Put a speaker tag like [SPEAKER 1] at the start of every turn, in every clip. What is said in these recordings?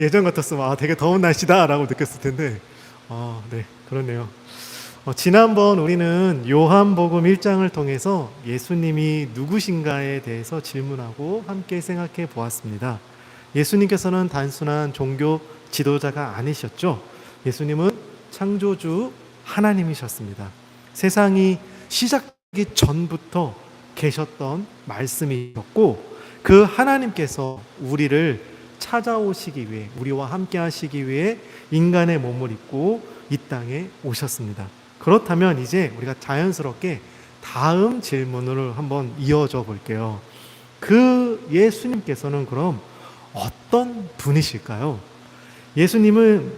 [SPEAKER 1] 예전 같았으면 되게 더운 날씨다라고 느꼈을 텐데 네, 그렇네요. 지난번 우리는 요한복음 1장을 통해서 예수님이 누구신가에 대해서 질문하고 함께 생각해 보았습니다. 예수님께서는 단순한 종교 지도자가 아니셨죠. 예수님은 창조주 하나님이셨습니다. 세상이 시작하기 전부터 계셨던 말씀이셨고, 그 하나님께서 우리를 찾아오시기 위해, 우리와 함께 하시기 위해 인간의 몸을 입고 이 땅에 오셨습니다. 그렇다면 이제 우리가 자연스럽게 다음 질문으로 한번 이어져 볼게요. 그 예수님께서는 그럼 어떤 분이실까요? 예수님은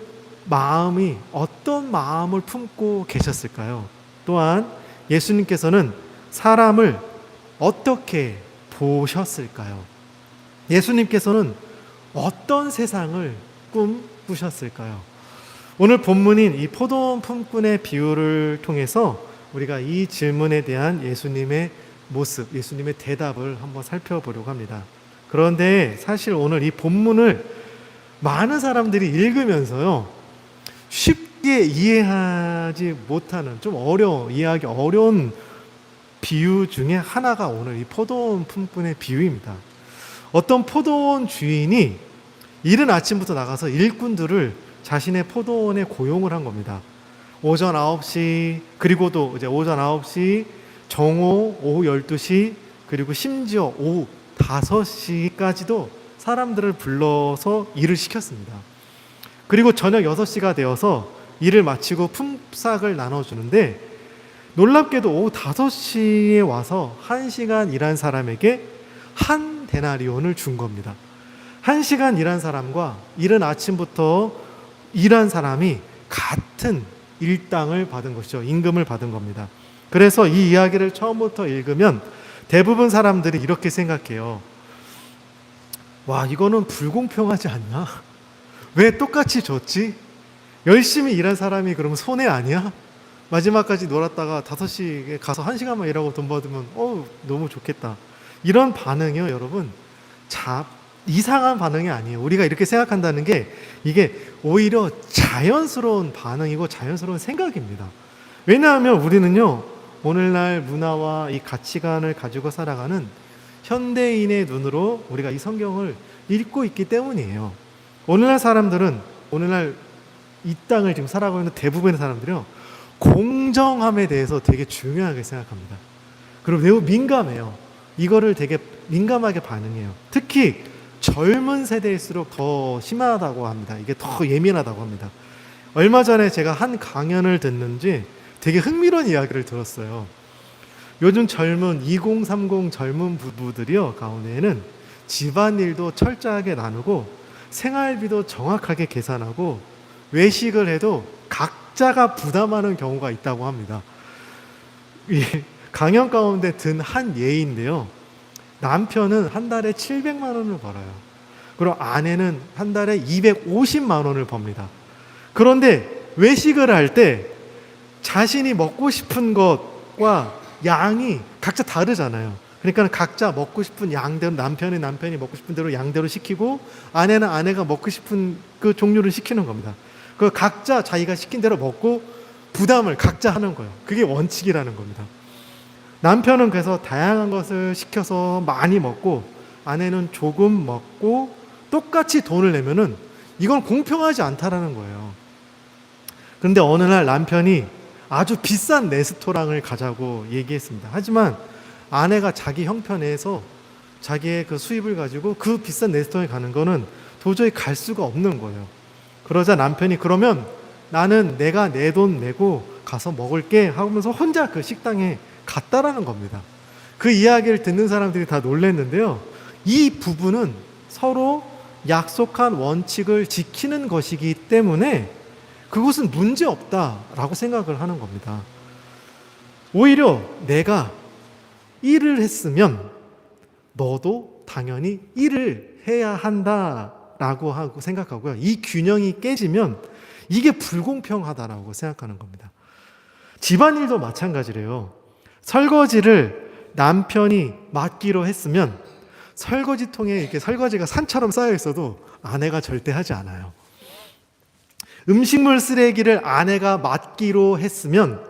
[SPEAKER 1] 어떤 마음을 품고 계셨을까요? 또한 예수님께서는 사람을 어떻게 보셨을까요? 예수님께서는 어떤 세상을 꿈꾸셨을까요? 오늘 본문인 이 포도원 품꾼의 비유를 통해서 우리가 이 질문에 대한 예수님의 모습, 예수님의 대답을 한번 살펴보려고 합니다. 그런데 사실 오늘 이 본문을 많은 사람들이 읽으면서요, 쉽게 이해하지 못하는, 이해하기 어려운 비유 중에 하나가 오늘 이 포도원 품꾼의 비유입니다. 어떤 포도원 주인이 이른 아침부터 나가서 일꾼들을 자신의 포도원에 고용을 한 겁니다. 오전 9시, 그리고도 이제 오전 9시, 정오, 오후 12시, 그리고 심지어 오후 5시까지도 사람들을 불러서 일을 시켰습니다. 그리고 저녁 6시가 되어서 일을 마치고 품삯을 나눠주는데, 놀랍게도 오후 5시에 와서 1시간 일한 사람에게 한 데나리온을 준 겁니다. 1시간 일한 사람과 이른 아침부터 일한 사람이 같은 일당을 받은 것이죠. 임금을 받은 겁니다. 그래서 이 이야기를 처음부터 읽으면 대부분 사람들이 이렇게 생각해요. 와, 이거는 불공평하지 않나? 왜 똑같이 줬지? 열심히 일한 사람이 그러면 손해 아니야? 마지막까지 놀았다가 5시에 가서 1시간만 일하고 돈 받으면 너무 좋겠다. 이런 반응이요, 여러분. 이상한 반응이 아니에요. 우리가 이렇게 생각한다는 게 이게 오히려 자연스러운 반응이고 자연스러운 생각입니다. 왜냐하면 우리는요, 오늘날 문화와 이 가치관을 가지고 살아가는 현대인의 눈으로 우리가 이 성경을 읽고 있기 때문이에요. 오늘날 사람들은, 오늘날 이 땅을 지금 살아가고 있는 대부분의 사람들이요, 공정함에 대해서 되게 중요하게 생각합니다. 그리고 매우 민감해요. 이거를 되게 민감하게 반응해요. 특히 젊은 세대일수록 더 심하다고 합니다. 이게 더 예민하다고 합니다. 얼마 전에 제가 한 강연을 듣는지 되게 흥미로운 이야기를 들었어요. 요즘 젊은 2030 젊은 부부들이요, 가운데에는 집안일도 철저하게 나누고 생활비도 정확하게 계산하고 외식을 해도 각자가 부담하는 경우가 있다고 합니다. 이 강연 가운데 든 한 예인데요, 남편은 한 달에 700만 원을 벌어요. 그리고 아내는 한 달에 250만 원을 법니다. 그런데 외식을 할 때 자신이 먹고 싶은 것과 양이 각자 다르잖아요. 그러니까 각자 먹고 싶은 양대로, 남편이 먹고 싶은 대로 양대로 시키고, 아내는 아내가 먹고 싶은 그 종류를 시키는 겁니다. 그 각자 자기가 시킨 대로 먹고 부담을 각자 하는 거예요. 그게 원칙이라는 겁니다. 남편은 그래서 다양한 것을 시켜서 많이 먹고, 아내는 조금 먹고 똑같이 돈을 내면은 이건 공평하지 않다라는 거예요. 그런데 어느 날 남편이 아주 비싼 레스토랑을 가자고 얘기했습니다. 하지만 아내가 자기 형편에서 자기의 그 수입을 가지고 그 비싼 레스토랑에 가는 거는 도저히 갈 수가 없는 거예요. 그러자 남편이, 그러면 나는 내가 내 돈 내고 가서 먹을게 하면서 혼자 그 식당에 갔다라는 겁니다. 그 이야기를 듣는 사람들이 다 놀랐는데요, 이 부부는 서로 약속한 원칙을 지키는 것이기 때문에 그것은 문제 없다라고 생각을 하는 겁니다. 오히려 내가 일을 했으면 너도 당연히 일을 해야 한다라고 하고 생각하고요, 이 균형이 깨지면 이게 불공평하다라고 생각하는 겁니다. 집안일도 마찬가지래요. 설거지를 남편이 맡기로 했으면 설거지통에 이렇게 설거지가 산처럼 쌓여 있어도 아내가 절대 하지 않아요. 음식물 쓰레기를 아내가 맡기로 했으면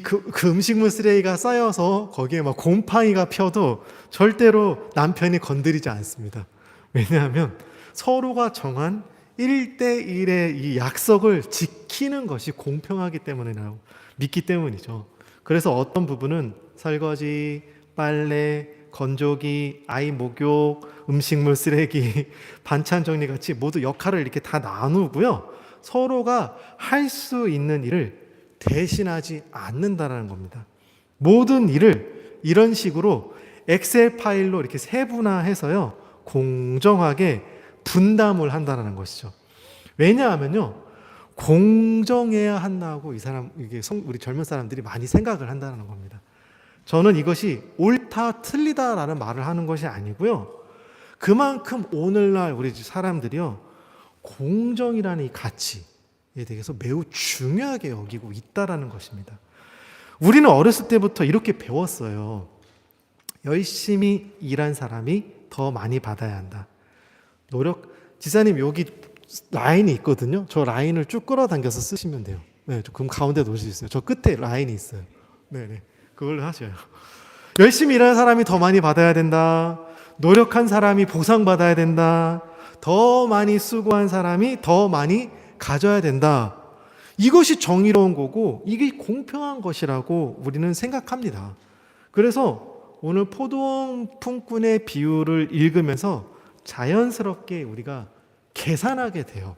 [SPEAKER 1] 그 음식물 쓰레기가 쌓여서 거기에 막 곰팡이가 펴도 절대로 남편이 건드리지 않습니다. 왜냐하면 서로가 정한 1대1의 이 약속을 지키는 것이 공평하기 때문이라고 믿기 때문이죠. 그래서 어떤 부분은 설거지, 빨래, 건조기, 아이 목욕, 음식물 쓰레기, 반찬 정리 같이 모두 역할을 이렇게 다 나누고요. 서로가 할 수 있는 일을 대신하지 않는다라는 겁니다. 모든 일을 이런 식으로 엑셀 파일로 이렇게 세분화해서요, 공정하게 분담을 한다는 것이죠. 왜냐하면요, 공정해야 한다고 우리 젊은 사람들이 많이 생각을 한다는 겁니다. 저는 이것이 옳다 틀리다라는 말을 하는 것이 아니고요, 그만큼 오늘날 우리 사람들이요, 공정이라는 이 가치에 대해서 매우 중요하게 여기고 있다라는 것입니다. 우리는 어렸을 때부터 이렇게 배웠어요. 열심히 일한 사람이 더 많이 받아야 한다. 지사님 여기 라인이 있거든요. 저 라인을 쭉 끌어당겨서 쓰시면 돼요. 네, 그럼 가운데 놓으실 수 있어요. 저 끝에 라인이 있어요. 네네, 그걸로 하셔요. 열심히 일하는 사람이 더 많이 받아야 된다. 노력한 사람이 보상받아야 된다. 더 많이 수고한 사람이 더 많이 가져야 된다. 이것이 정의로운 거고 이게 공평한 것이라고 우리는 생각합니다. 그래서 오늘 포도원 품꾼의 비유를 읽으면서 자연스럽게 우리가 계산하게 돼요.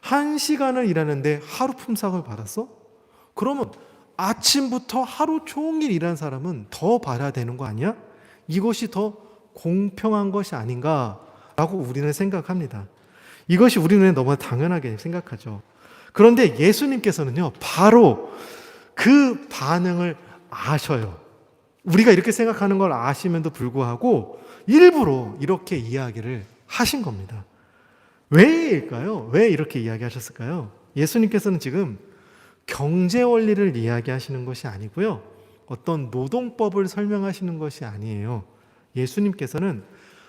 [SPEAKER 1] 1시간을 일하는데 하루 품삯을 받았어? 그러면 아침부터 하루 종일 일한 사람은 더 받아야 되는 거 아니야? 이것이 더 공평한 것이 아닌가라고 우리는 생각합니다. 이것이 우리는 너무 당연하게 생각하죠. 그런데 예수님께서는요, 바로 그 반응을 아셔요. 우리가 이렇게 생각하는 걸 아시면도 불구하고 일부러 이렇게 이야기를 하신 겁니다. 왜일까요? 왜 이렇게 이야기하셨을까요? 예수님께서는 지금 경제 원리를 이야기하시는 것이 아니고요, 어떤 노동법을 설명하시는 것이 아니에요. 예수님께서는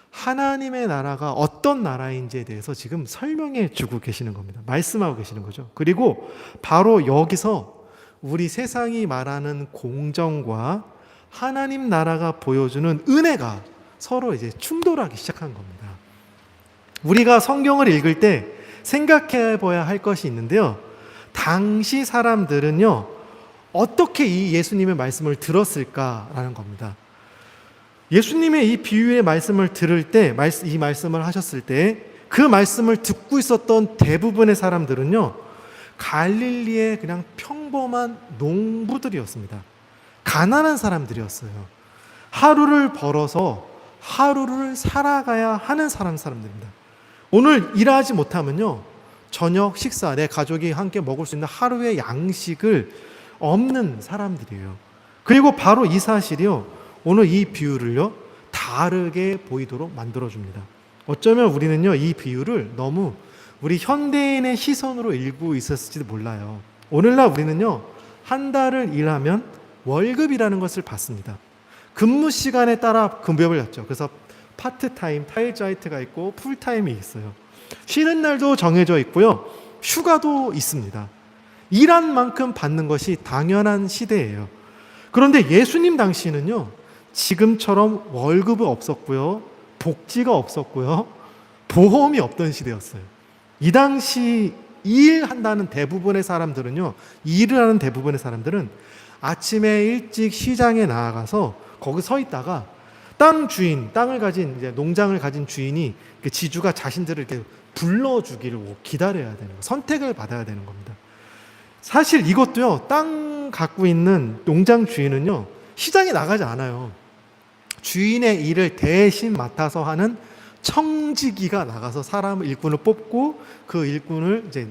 [SPEAKER 1] 하나님의 나라가 어떤 나라인지에 대해서 지금 설명해 주고 계시는 겁니다. 말씀하고 계시는 거죠. 그리고 바로 여기서 우리 세상이 말하는 공정과 하나님 나라가 보여주는 은혜가 서로 이제 충돌하기 시작한 겁니다. 우리가 성경을 읽을 때 생각해 봐야 할 것이 있는데요, 당시 사람들은요, 어떻게 이 예수님의 말씀을 들었을까라는 겁니다. 예수님의 이 비유의 말씀을 들을 때, 이 말씀을 하셨을 때 그 말씀을 듣고 있었던 대부분의 사람들은요, 갈릴리의 그냥 평범한 농부들이었습니다. 가난한 사람들이었어요. 하루를 벌어서 하루를 살아가야 하는 사람들입니다. 오늘 일하지 못하면요, 저녁 식사, 내 가족이 함께 먹을 수 있는 하루의 양식을 없는 사람들이에요. 그리고 바로 이 사실이요, 오늘 이 비유를요, 다르게 보이도록 만들어줍니다. 어쩌면 우리는요, 이 비유를 너무 우리 현대인의 시선으로 읽고 있었을지도 몰라요. 오늘날 우리는요, 한 달을 일하면 월급이라는 것을 받습니다. 근무 시간에 따라 급여를 받죠. 그래서 파트타임, 타일자이트가 있고 풀타임이 있어요. 쉬는 날도 정해져 있고요, 휴가도 있습니다. 일한 만큼 받는 것이 당연한 시대예요. 그런데 예수님 당시에는요, 지금처럼 월급은 없었고요, 복지가 없었고요, 보험이 없던 시대였어요. 이 당시 일한다는 대부분의 사람들은요, 일을 하는 대부분의 사람들은 아침에 일찍 시장에 나아가서 거기 서 있다가 땅을 가진, 이제 농장을 가진 주인이, 지주가 자신들을 이렇게 불러주기를 기다려야 되는 거, 선택을 받아야 되는 겁니다. 사실 이것도요, 땅 갖고 있는 농장 주인은요, 시장에 나가지 않아요. 주인의 일을 대신 맡아서 하는 청지기가 나가서 일꾼을 뽑고 그 일꾼을 이제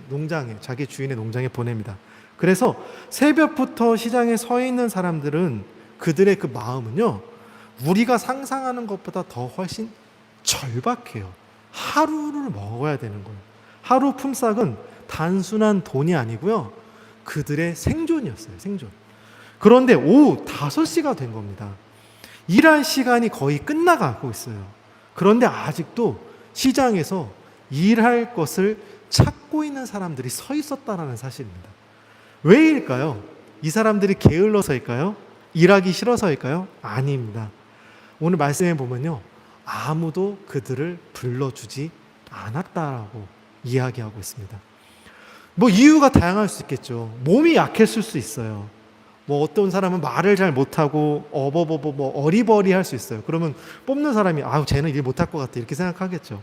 [SPEAKER 1] 자기 주인의 농장에 보냅니다. 그래서 새벽부터 시장에 서 있는 사람들은, 그들의 그 마음은요, 우리가 상상하는 것보다 더 훨씬 절박해요. 하루를 먹어야 되는 거예요. 하루 품삯은 단순한 돈이 아니고요, 그들의 생존이었어요. 생존. 그런데 오후 5시가 된 겁니다. 일할 시간이 거의 끝나가고 있어요. 그런데 아직도 시장에서 일할 것을 찾고 있는 사람들이 서 있었다라는 사실입니다. 왜일까요? 이 사람들이 게을러서일까요? 일하기 싫어서일까요? 아닙니다. 오늘 말씀에 보면요, 아무도 그들을 불러주지 않았다라고 이야기하고 있습니다. 뭐 이유가 다양할 수 있겠죠. 몸이 약했을 수 있어요. 뭐 어떤 사람은 말을 잘 못하고 뭐 어리버리할 수 있어요. 그러면 뽑는 사람이 아우 쟤는 일 못할 것 같아 이렇게 생각하겠죠.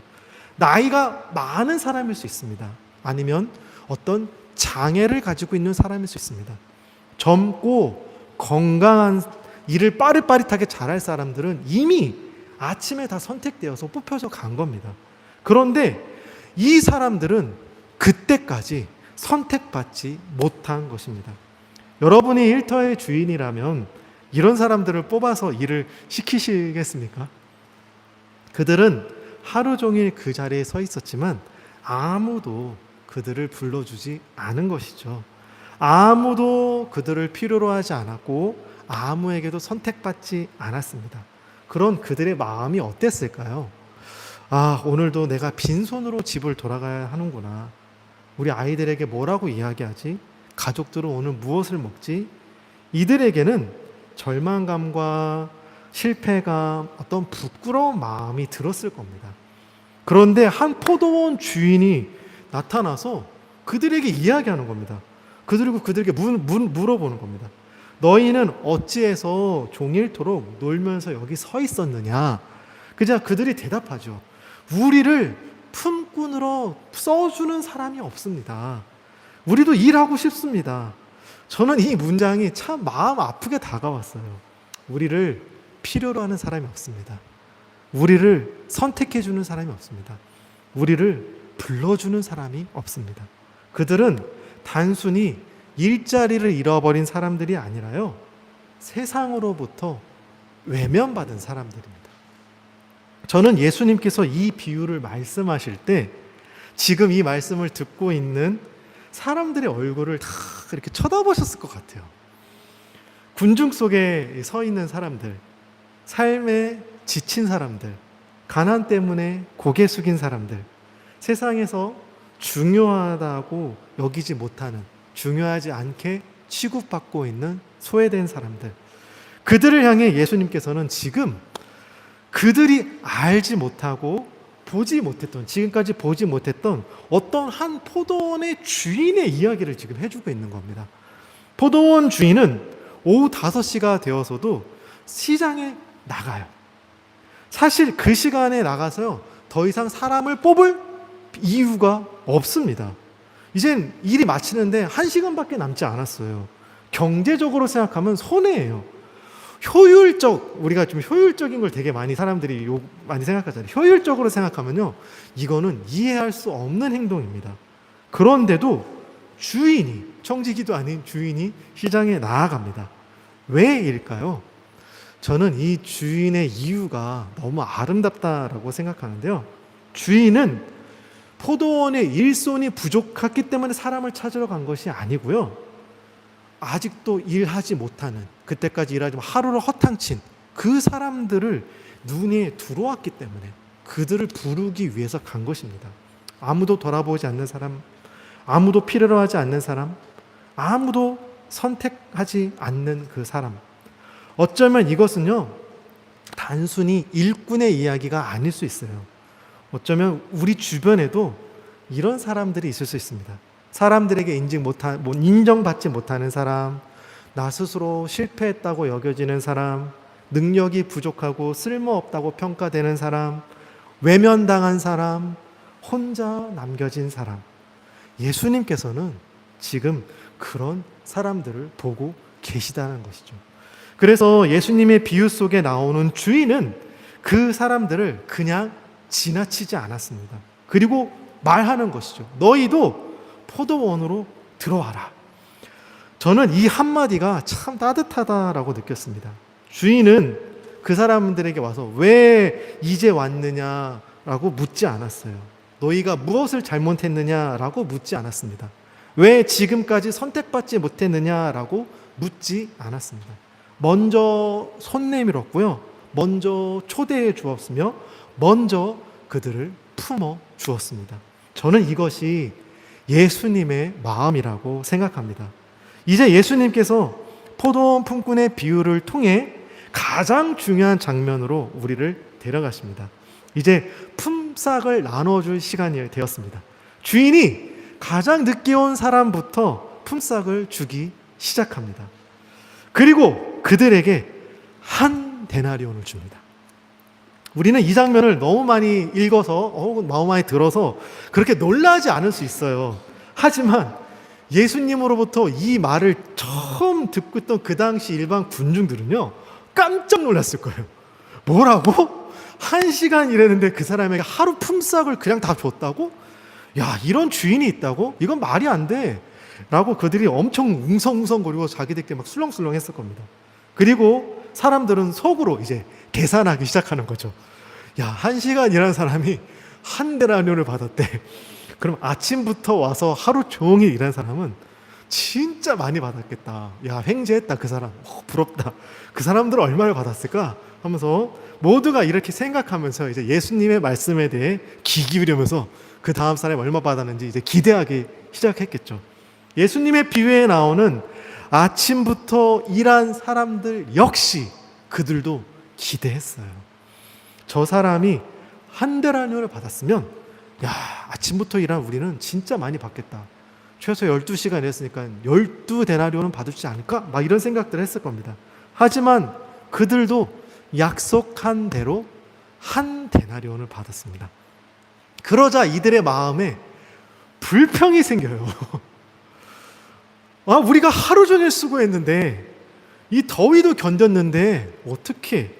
[SPEAKER 1] 나이가 많은 사람일 수 있습니다. 아니면 어떤 장애를 가지고 있는 사람일 수 있습니다. 젊고 건강한 일을 빠릿빠릿하게 잘할 사람들은 이미 아침에 다 선택되어서 뽑혀서 간 겁니다. 그런데 이 사람들은 그때까지 선택받지 못한 것입니다. 여러분이 일터의 주인이라면 이런 사람들을 뽑아서 일을 시키시겠습니까? 그들은 하루 종일 그 자리에 서 있었지만 아무도 그들을 불러주지 않은 것이죠. 아무도 그들을 필요로 하지 않았고 아무에게도 선택받지 않았습니다. 그런 그들의 마음이 어땠을까요? 아, 오늘도 내가 빈손으로 집을 돌아가야 하는구나. 우리 아이들에게 뭐라고 이야기하지? 가족들은 오늘 무엇을 먹지? 이들에게는 절망감과 실패감, 어떤 부끄러운 마음이 들었을 겁니다. 그런데 한 포도원 주인이 나타나서 그들에게 이야기하는 겁니다. 그들에게 물어보는 겁니다. 너희는 어찌해서 종일토록 놀면서 여기 서 있었느냐? 그자 그들이 대답하죠. 우리를 품꾼으로 써주는 사람이 없습니다. 우리도 일하고 싶습니다. 저는 이 문장이 참 마음 아프게 다가왔어요. 우리를 필요로 하는 사람이 없습니다. 우리를 선택해주는 사람이 없습니다. 우리를 불러주는 사람이 없습니다. 그들은 단순히 일자리를 잃어버린 사람들이 아니라요, 세상으로부터 외면받은 사람들입니다. 저는 예수님께서 이 비유를 말씀하실 때 지금 이 말씀을 듣고 있는 사람들의 얼굴을 다 이렇게 쳐다보셨을 것 같아요. 군중 속에 서 있는 사람들, 삶에 지친 사람들, 가난 때문에 고개 숙인 사람들, 세상에서 중요하다고 여기지 못하는, 중요하지 않게 취급받고 있는 소외된 사람들, 그들을 향해 예수님께서는 지금 그들이 알지 못하고 보지 못했던, 지금까지 보지 못했던 어떤 한 포도원의 주인의 이야기를 지금 해주고 있는 겁니다. 포도원 주인은 오후 5시가 되어서도 시장에 나가요. 사실 그 시간에 나가서요, 더 이상 사람을 뽑을 이유가 없습니다. 이젠 일이 마치는데 1시간밖에 남지 않았어요. 경제적으로 생각하면 손해예요. 우리가 좀 효율적인 걸 되게 많이 사람들이 많이 생각하잖아요. 효율적으로 생각하면요, 이거는 이해할 수 없는 행동입니다. 그런데도 주인이, 청지기도 아닌 주인이 시장에 나아갑니다. 왜일까요? 저는 이 주인의 이유가 너무 아름답다라고 생각하는데요. 주인은 포도원의 일손이 부족했기 때문에 사람을 찾으러 간 것이 아니고요, 아직도 일하지 못하는, 그때까지 일하지 못 하루를 허탕친 그 사람들을 눈에 들어왔기 때문에 그들을 부르기 위해서 간 것입니다. 아무도 돌아보지 않는 사람, 아무도 필요로 하지 않는 사람, 아무도 선택하지 않는 그 사람. 어쩌면 이것은요, 단순히 일꾼의 이야기가 아닐 수 있어요. 어쩌면 우리 주변에도 이런 사람들이 있을 수 있습니다. 사람들에게 인정받지 못하는 사람, 나 스스로 실패했다고 여겨지는 사람, 능력이 부족하고 쓸모없다고 평가되는 사람, 외면당한 사람, 혼자 남겨진 사람. 예수님께서는 지금 그런 사람들을 보고 계시다는 것이죠. 그래서 예수님의 비유 속에 나오는 주인은 그 사람들을 그냥 지나치지 않았습니다. 그리고 말하는 것이죠. 너희도 포도원으로 들어와라. 저는 이 한마디가 참 따뜻하다라고 느꼈습니다. 주인은 그 사람들에게 와서 왜 이제 왔느냐라고 묻지 않았어요. 너희가 무엇을 잘못했느냐라고 묻지 않았습니다. 왜 지금까지 선택받지 못했느냐라고 묻지 않았습니다. 먼저 손 내밀었고요, 먼저 초대해 주었으며 먼저 그들을 품어 주었습니다. 저는 이것이 예수님의 마음이라고 생각합니다. 이제 예수님께서 포도원 품꾼의 비유를 통해 가장 중요한 장면으로 우리를 데려가십니다. 이제 품삯을 나눠줄 시간이 되었습니다. 주인이 가장 늦게 온 사람부터 품삯을 주기 시작합니다. 그리고 그들에게 한 데나리온을 줍니다. 우리는 이 장면을 너무 많이 읽어서 혹은 너무 많이 들어서 그렇게 놀라지 않을 수 있어요. 하지만 예수님으로부터 이 말을 처음 듣고 있던 그 당시 일반 군중들은요, 깜짝 놀랐을 거예요. 뭐라고? 1시간 일했는데 그 사람에게 하루 품삯을 그냥 다 줬다고? 야, 이런 주인이 있다고? 이건 말이 안 돼. 라고 그들이 엄청 웅성웅성거리고 자기들끼리 막 술렁술렁 했을 겁니다. 그리고 사람들은 속으로 이제 계산하기 시작하는 거죠. 야, 1시간 일한 사람이 한 데나리온을 받았대. 그럼 아침부터 와서 하루 종일 일한 사람은 진짜 많이 받았겠다. 야, 횡재했다 그 사람. 부럽다. 그 사람들은 얼마를 받았을까? 하면서 모두가 이렇게 생각하면서 이제 예수님의 말씀에 대해 귀 기울이면서 그 다음 사람이 얼마 받았는지 이제 기대하기 시작했겠죠. 예수님의 비유에 나오는 아침부터 일한 사람들 역시 그들도 기대했어요. 저 사람이 한 데나리온을 받았으면 야, 아침부터 일한 우리는 진짜 많이 받겠다. 최소 12시간 일했으니까 12데나리온은 받을지 않을까? 막 이런 생각들을 했을 겁니다. 하지만 그들도 약속한 대로 한 데나리온을 받았습니다. 그러자 이들의 마음에 불평이 생겨요. 아, 우리가 하루 종일 수고했는데 이 더위도 견뎠는데 어떻게?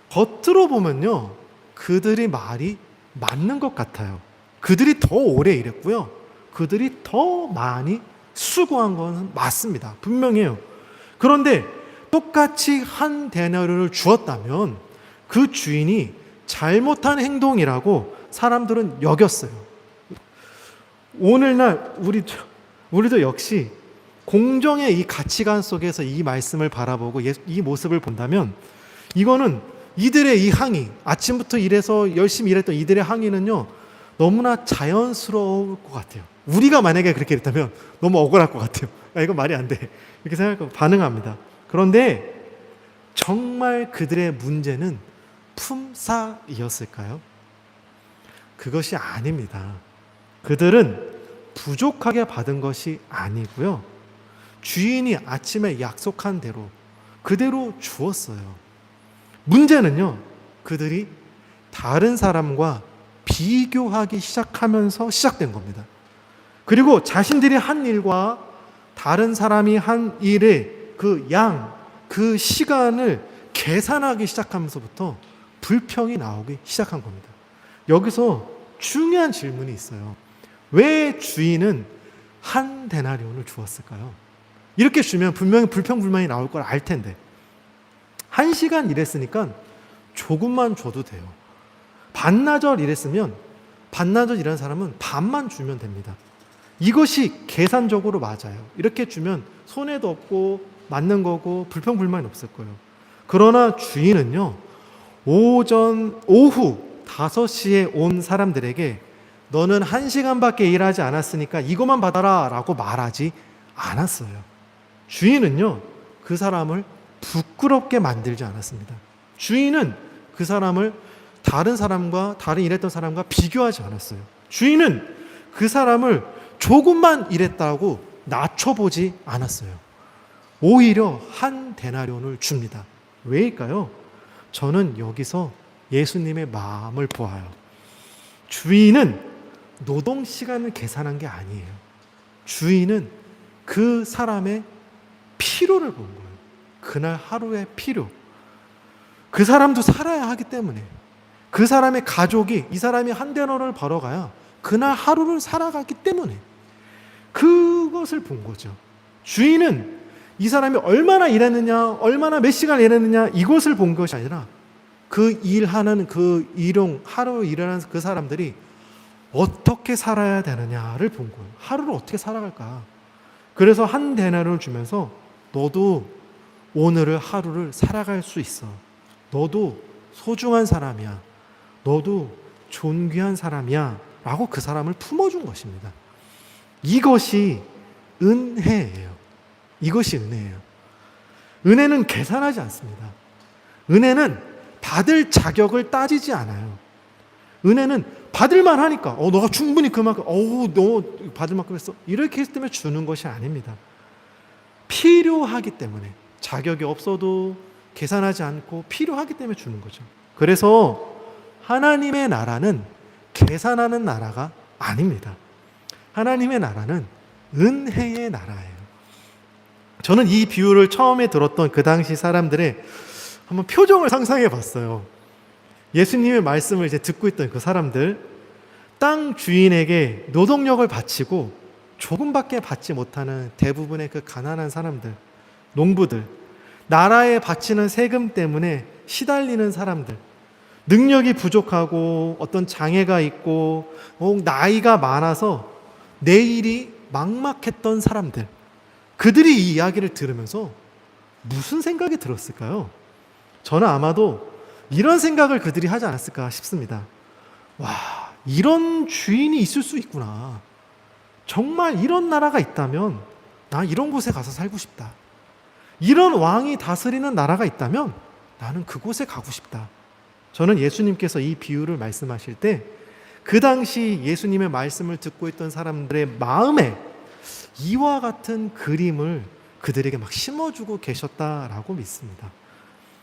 [SPEAKER 1] 겉으로 보면요, 그들이 말이 맞는 것 같아요. 그들이 더 오래 일했고요, 그들이 더 많이 수고한 건 맞습니다. 분명해요. 그런데 똑같이 한 데나리온을 주었다면 그 주인이 잘못한 행동이라고 사람들은 여겼어요. 오늘날 우리도 역시 공정의 이 가치관 속에서 이 말씀을 바라보고 이 모습을 본다면 이거는 이들의 이 항의, 아침부터 일해서 열심히 일했던 이들의 항의는요, 너무나 자연스러울 것 같아요. 우리가 만약에 그렇게 했다면 너무 억울할 것 같아요. 아, 이건 말이 안 돼. 이렇게 생각하고 반응합니다. 그런데 정말 그들의 문제는 품삯이었을까요? 그것이 아닙니다. 그들은 부족하게 받은 것이 아니고요, 주인이 아침에 약속한 대로 그대로 주었어요. 문제는요, 그들이 다른 사람과 비교하기 시작하면서 시작된 겁니다. 그리고 자신들이 한 일과 다른 사람이 한 일의 그 시간을 계산하기 시작하면서부터 불평이 나오기 시작한 겁니다. 여기서 중요한 질문이 있어요. 왜 주인은 한 데나리온을 주었을까요? 이렇게 주면 분명히 불평불만이 나올 걸 알 텐데 1시간 일했으니까 조금만 줘도 돼요. 반나절 일했으면 반나절 일한 사람은 반만 주면 됩니다. 이것이 계산적으로 맞아요. 이렇게 주면 손해도 없고 맞는 거고 불평불만이 없을 거예요. 그러나 주인은요, 오후 5시에 온 사람들에게 너는 1시간밖에 일하지 않았으니까 이것만 받아라 라고 말하지 않았어요. 주인은요, 그 사람을 부끄럽게 만들지 않았습니다. 주인은 그 사람을 다른 일했던 사람과 비교하지 않았어요. 주인은 그 사람을 조금만 일했다고 낮춰보지 않았어요. 오히려 한 데나리온을 줍니다. 왜일까요? 저는 여기서 예수님의 마음을 보아요. 주인은 노동 시간을 계산한 게 아니에요. 주인은 그 사람의 필요를 본 거예요. 그날 하루의 필요. 그 사람도 살아야 하기 때문에, 그 사람의 가족이 이 사람이 한 데나리온을 벌어가야 그날 하루를 살아가기 때문에 그것을 본 거죠. 주인은 이 사람이 얼마나 일했느냐, 얼마나 몇 시간 일했느냐 이것을 본 것이 아니라 그 일하는 그 하루 일하는 그 사람들이 어떻게 살아야 되느냐를 본 거예요. 하루를 어떻게 살아갈까. 그래서 한 데나리온을 주면서 너도 오늘을 하루를 살아갈 수 있어. 너도 소중한 사람이야. 너도 존귀한 사람이야. 라고 그 사람을 품어준 것입니다. 이것이 은혜예요. 이것이 은혜예요. 은혜는 계산하지 않습니다. 은혜는 받을 자격을 따지지 않아요. 은혜는 받을만 하니까, 너가 충분히 그만큼, 너 받을 만큼 했어. 이렇게 했기 때문에 주는 것이 아닙니다. 필요하기 때문에, 자격이 없어도 계산하지 않고 필요하기 때문에 주는 거죠. 그래서 하나님의 나라는 계산하는 나라가 아닙니다. 하나님의 나라는 은혜의 나라예요. 저는 이 비유를 처음에 들었던 그 당시 사람들의 한번 표정을 상상해 봤어요. 예수님의 말씀을 이제 듣고 있던 그 사람들, 땅 주인에게 노동력을 바치고 조금밖에 받지 못하는 대부분의 그 가난한 사람들, 농부들, 나라에 바치는 세금 때문에 시달리는 사람들, 능력이 부족하고 어떤 장애가 있고 나이가 많아서 내일이 막막했던 사람들, 그들이 이 이야기를 들으면서 무슨 생각이 들었을까요? 저는 아마도 이런 생각을 그들이 하지 않았을까 싶습니다. 와, 이런 주인이 있을 수 있구나. 정말 이런 나라가 있다면 나 이런 곳에 가서 살고 싶다. 이런 왕이 다스리는 나라가 있다면 나는 그곳에 가고 싶다. 저는 예수님께서 이 비유를 말씀하실 때 그 당시 예수님의 말씀을 듣고 있던 사람들의 마음에 이와 같은 그림을 그들에게 막 심어주고 계셨다라고 믿습니다.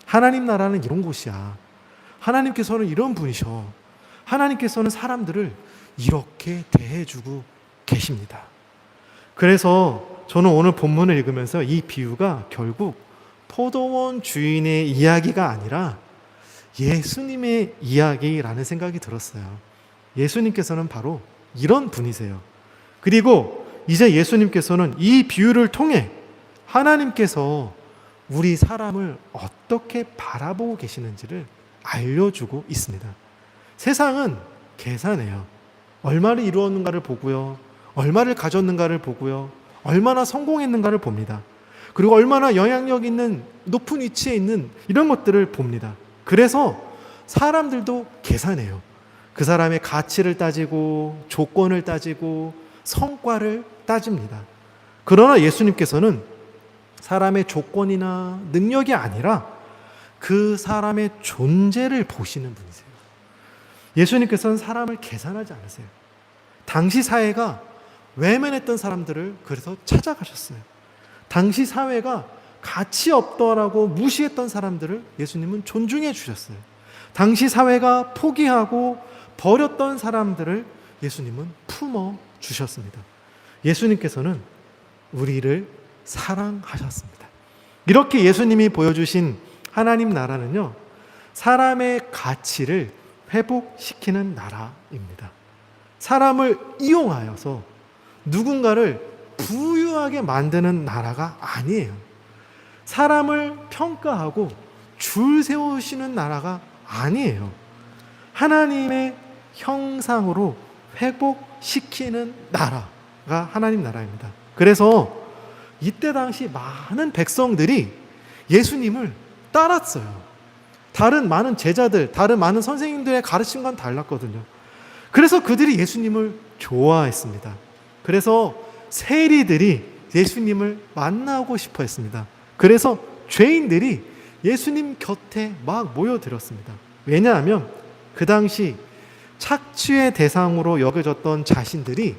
[SPEAKER 1] 하나님 나라는 이런 곳이야. 하나님께서는 이런 분이셔. 하나님께서는 사람들을 이렇게 대해주고 계십니다. 그래서 저는 오늘 본문을 읽으면서 이 비유가 결국 포도원 주인의 이야기가 아니라 예수님의 이야기라는 생각이 들었어요. 예수님께서는 바로 이런 분이세요. 그리고 이제 예수님께서는 이 비유를 통해 하나님께서 우리 사람을 어떻게 바라보고 계시는지를 알려주고 있습니다. 세상은 계산해요. 얼마를 이루었는가를 보고요. 얼마를 가졌는가를 보고요. 얼마나 성공했는가를 봅니다. 그리고 얼마나 영향력 있는 높은 위치에 있는 이런 것들을 봅니다. 그래서 사람들도 계산해요. 그 사람의 가치를 따지고 조건을 따지고 성과를 따집니다. 그러나 예수님께서는 사람의 조건이나 능력이 아니라 그 사람의 존재를 보시는 분이세요. 예수님께서는 사람을 계산하지 않으세요. 당시 사회가 외면했던 사람들을 그래서 찾아가셨어요. 당시 사회가 가치 없더라고 무시했던 사람들을 예수님은 존중해 주셨어요. 당시 사회가 포기하고 버렸던 사람들을 예수님은 품어 주셨습니다. 예수님께서는 우리를 사랑하셨습니다. 이렇게 예수님이 보여주신 하나님 나라는요, 사람의 가치를 회복시키는 나라입니다. 사람을 이용하여서 누군가를 부유하게 만드는 나라가 아니에요. 사람을 평가하고 줄 세우시는 나라가 아니에요. 하나님의 형상으로 회복시키는 나라가 하나님 나라입니다. 그래서 이때 당시 많은 백성들이 예수님을 따랐어요. 다른 많은 제자들, 다른 많은 선생님들의 가르침과는 달랐거든요. 그래서 그들이 예수님을 좋아했습니다. 그래서 세리들이 예수님을 만나고 싶어 했습니다. 그래서 죄인들이 예수님 곁에 막 모여들었습니다. 왜냐하면 그 당시 착취의 대상으로 여겨졌던 자신들이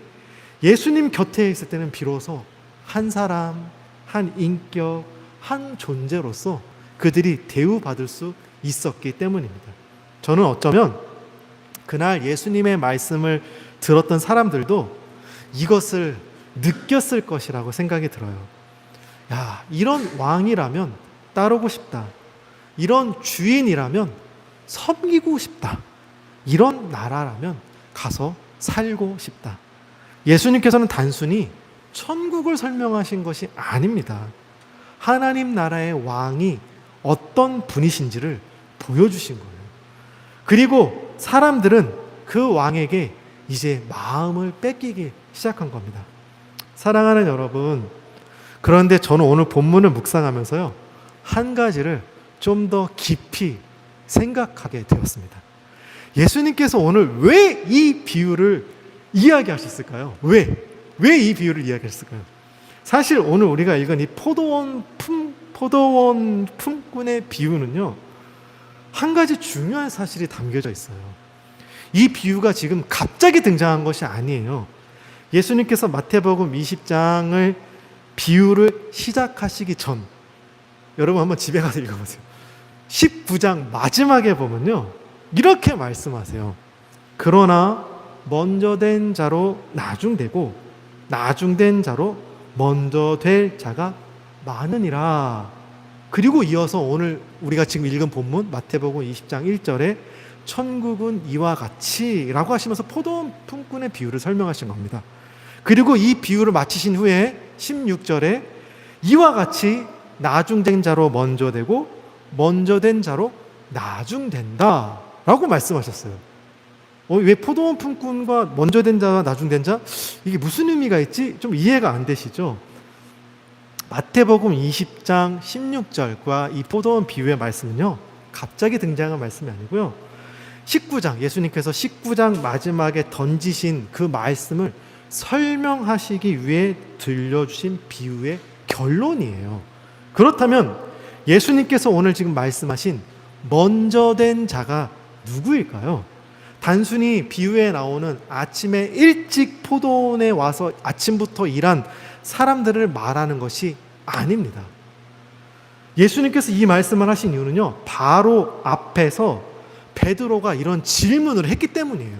[SPEAKER 1] 예수님 곁에 있을 때는 비로소 한 사람, 한 인격, 한 존재로서 그들이 대우받을 수 있었기 때문입니다. 저는 어쩌면 그날 예수님의 말씀을 들었던 사람들도 이것을 느꼈을 것이라고 생각이 들어요. 야, 이런 왕이라면 따르고 싶다. 이런 주인이라면 섬기고 싶다. 이런 나라라면 가서 살고 싶다. 예수님께서는 단순히 천국을 설명하신 것이 아닙니다. 하나님 나라의 왕이 어떤 분이신지를 보여주신 거예요. 그리고 사람들은 그 왕에게 이제 마음을 뺏기기 시작한 겁니다. 사랑하는 여러분, 그런데 저는 오늘 본문을 묵상하면서요, 한 가지를 좀 더 깊이 생각하게 되었습니다. 예수님께서 오늘 왜 이 비유를 이야기하셨을까요? 왜 이 비유를 이야기했을까요? 사실 오늘 우리가 읽은 이 포도원 품꾼의 비유는요, 한 가지 중요한 사실이 담겨져 있어요. 이 비유가 지금 갑자기 등장한 것이 아니에요. 예수님께서 마태복음 20장을 비유를 시작하시기 전, 여러분 한번 집에 가서 읽어보세요. 19장 마지막에 보면요, 이렇게 말씀하세요. 그러나 먼저 된 자로 나중되고 나중된 자로 먼저 될 자가 많으니라. 그리고 이어서 오늘 우리가 지금 읽은 본문 마태복음 20장 1절에 천국은 이와 같이 라고 하시면서 포도원 품꾼의 비유를 설명하신 겁니다. 그리고 이 비유를 마치신 후에 16절에 이와 같이 나중된 자로 먼저 되고 먼저 된 자로 나중된다 라고 말씀하셨어요. 왜 포도원 품꾼과 먼저 된 자와 나중된 자? 이게 무슨 의미가 있지? 좀 이해가 안 되시죠? 마태복음 20장 16절과 이 포도원 비유의 말씀은요, 갑자기 등장한 말씀이 아니고요, 19장, 예수님께서 19장 마지막에 던지신 그 말씀을 설명하시기 위해 들려주신 비유의 결론이에요. 그렇다면 예수님께서 오늘 지금 말씀하신 먼저 된 자가 누구일까요? 단순히 비유에 나오는 아침에 일찍 포도원에 와서 아침부터 일한 사람들을 말하는 것이 아닙니다. 예수님께서 이 말씀을 하신 이유는요, 바로 앞에서 베드로가 이런 질문을 했기 때문이에요.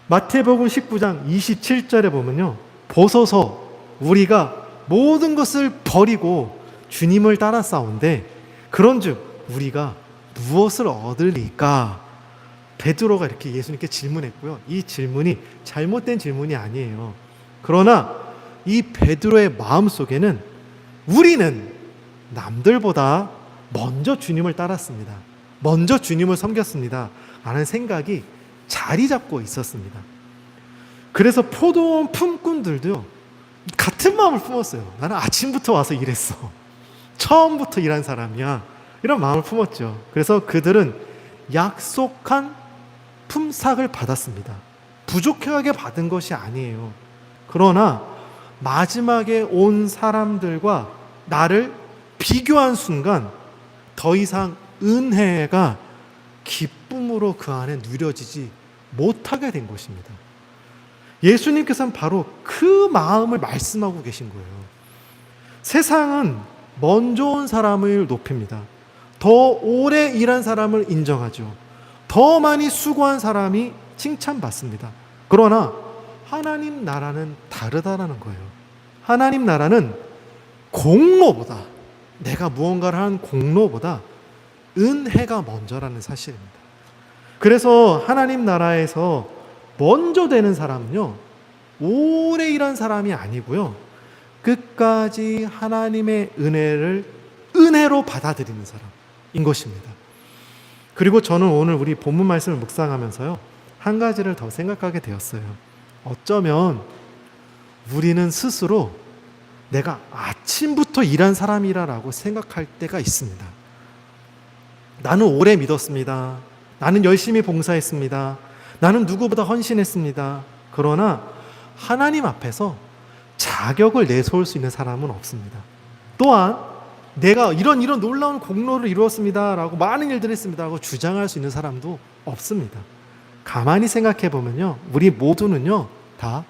[SPEAKER 1] 마태복음 19장 27절에 보면요, 보소서 우리가 모든 것을 버리고 주님을 따라 싸운데 그런즉 우리가 무엇을 얻으리까? 베드로가 이렇게 예수님께 질문했고요. 이 질문이 잘못된 질문이 아니에요. 그러나 이 베드로의 마음속에는 우리는 남들보다 먼저 주님을 따랐습니다. 먼저 주님을 섬겼습니다. 라는 생각이 자리 잡고 있었습니다. 그래서 포도원 품꾼들도요, 같은 마음을 품었어요. 나는 아침부터 와서 일했어. 처음부터 일한 사람이야. 이런 마음을 품었죠. 그래서 그들은 약속한 품삯을 받았습니다. 부족하게 받은 것이 아니에요. 그러나 마지막에 온 사람들과 나를 비교한 순간 더 이상 은혜가 기쁨으로 그 안에 누려지지 못하게 된 것입니다. 예수님께서는 바로 그 마음을 말씀하고 계신 거예요. 세상은 먼저 온 사람을 높입니다. 더 오래 일한 사람을 인정하죠. 더 많이 수고한 사람이 칭찬받습니다. 그러나 하나님 나라는 다르다라는 거예요. 하나님 나라는 공로보다, 내가 무언가를 한 공로보다 은혜가 먼저라는 사실입니다. 그래서 하나님 나라에서 먼저 되는 사람은요, 오래 일한 사람이 아니고요, 끝까지 하나님의 은혜를 은혜로 받아들이는 사람인 것입니다. 그리고 저는 오늘 우리 본문 말씀을 묵상하면서요, 한 가지를 더 생각하게 되었어요. 어쩌면 우리는 스스로 내가 아침부터 일한 사람이라고 생각할 때가 있습니다. 나는 오래 믿었습니다. 나는 열심히 봉사했습니다. 나는 누구보다 헌신했습니다. 그러나 하나님 앞에서 자격을 내세울 수 있는 사람은 없습니다. 또한 내가 이런 놀라운 공로를 이루었습니다 라고 많은 일들을 했습니다 라고 주장할 수 있는 사람도 없습니다. 가만히 생각해 보면요, 우리 모두는요 다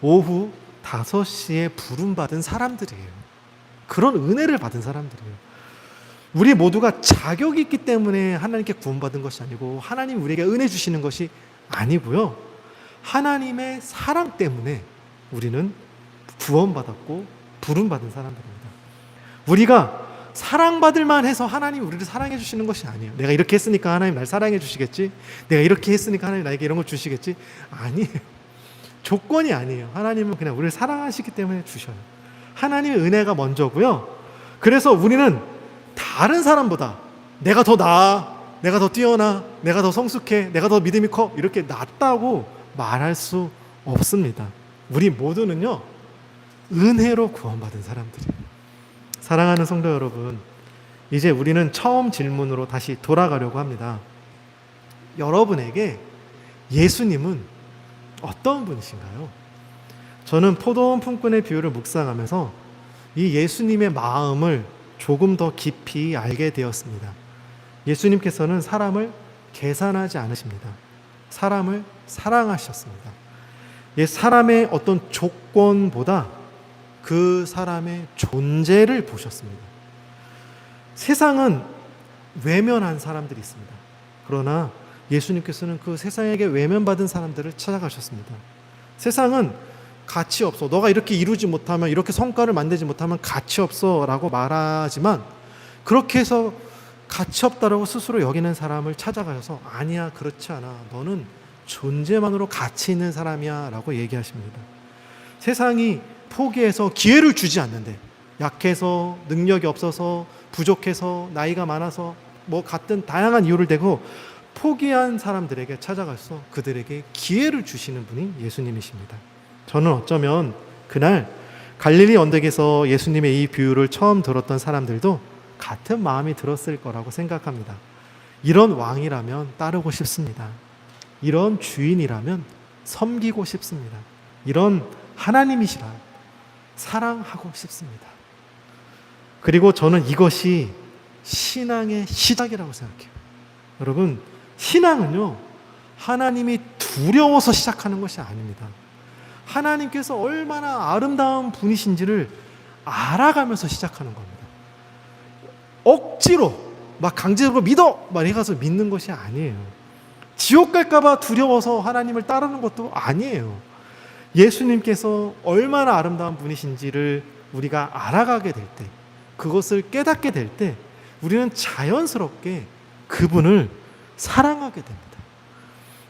[SPEAKER 1] 오후 5시에 부름받은 사람들이에요. 그런 은혜를 받은 사람들이에요. 우리 모두가 자격이 있기 때문에 하나님께 구원받은 것이 아니고, 하나님 우리에게 은혜 주시는 것이 아니고요, 하나님의 사랑 때문에 우리는 구원받았고 부름받은 사람들입니다. 우리가 사랑받을 만해서 하나님 우리를 사랑해 주시는 것이 아니에요. 내가 이렇게 했으니까 하나님 날 사랑해 주시겠지, 내가 이렇게 했으니까 하나님 나에게 이런 걸 주시겠지. 아니에요. 조건이 아니에요. 하나님은 그냥 우리를 사랑하시기 때문에 주셔요. 하나님의 은혜가 먼저고요. 그래서 우리는 다른 사람보다 내가 더 나아, 내가 더 뛰어나, 내가 더 성숙해, 내가 더 믿음이 커, 이렇게 낫다고 말할 수 없습니다. 우리 모두는요 은혜로 구원받은 사람들이에요. 사랑하는 성도 여러분, 이제 우리는 처음 질문으로 다시 돌아가려고 합니다. 여러분에게 예수님은 어떤 분이신가요? 저는 포도원 품꾼의 비유를 묵상하면서 이 예수님의 마음을 조금 더 깊이 알게 되었습니다. 예수님께서는 사람을 계산하지 않으십니다. 사람을 사랑하셨습니다. 사람의 어떤 조건보다 그 사람의 존재를 보셨습니다. 세상은 외면한 사람들이 있습니다. 그러나 예수님께서는 그 세상에게 외면받은 사람들을 찾아가셨습니다. 세상은 가치 없어. 너가 이렇게 이루지 못하면, 이렇게 성과를 만들지 못하면 가치 없어 라고 말하지만, 그렇게 해서 가치 없다라고 스스로 여기는 사람을 찾아가셔서 아니야, 그렇지 않아. 너는 존재만으로 가치 있는 사람이야 라고 얘기하십니다. 세상이 포기해서 기회를 주지 않는데, 약해서, 능력이 없어서, 부족해서, 나이가 많아서 뭐 같은 다양한 이유를 대고 포기한 사람들에게 찾아가서 그들에게 기회를 주시는 분이 예수님이십니다. 저는 어쩌면 그날 갈릴리 언덕에서 예수님의 이 비유를 처음 들었던 사람들도 같은 마음이 들었을 거라고 생각합니다. 이런 왕이라면 따르고 싶습니다. 이런 주인이라면 섬기고 싶습니다. 이런 하나님이시라 사랑하고 싶습니다. 그리고 저는 이것이 신앙의 시작이라고 생각해요. 여러분, 신앙은요, 하나님이 두려워서 시작하는 것이 아닙니다. 하나님께서 얼마나 아름다운 분이신지를 알아가면서 시작하는 겁니다. 억지로 막 강제로 믿어 막 해가서 믿는 것이 아니에요. 지옥 갈까봐 두려워서 하나님을 따르는 것도 아니에요. 예수님께서 얼마나 아름다운 분이신지를 우리가 알아가게 될 때, 그것을 깨닫게 될 때 우리는 자연스럽게 그분을 사랑하게 됩니다.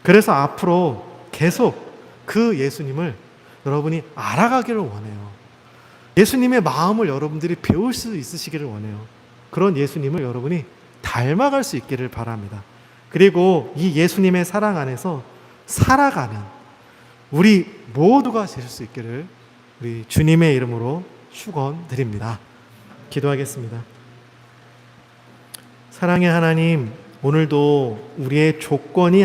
[SPEAKER 1] 그래서 앞으로 계속 그 예수님을 여러분이 알아가기를 원해요. 예수님의 마음을 여러분들이 배울 수 있으시기를 원해요. 그런 예수님을 여러분이 닮아갈 수 있기를 바랍니다. 그리고 이 예수님의 사랑 안에서 살아가는 우리 모두가 되실 수 있기를 우리 주님의 이름으로 축원드립니다. 기도하겠습니다. 사랑의 하나님, 오늘도 우리의 조건이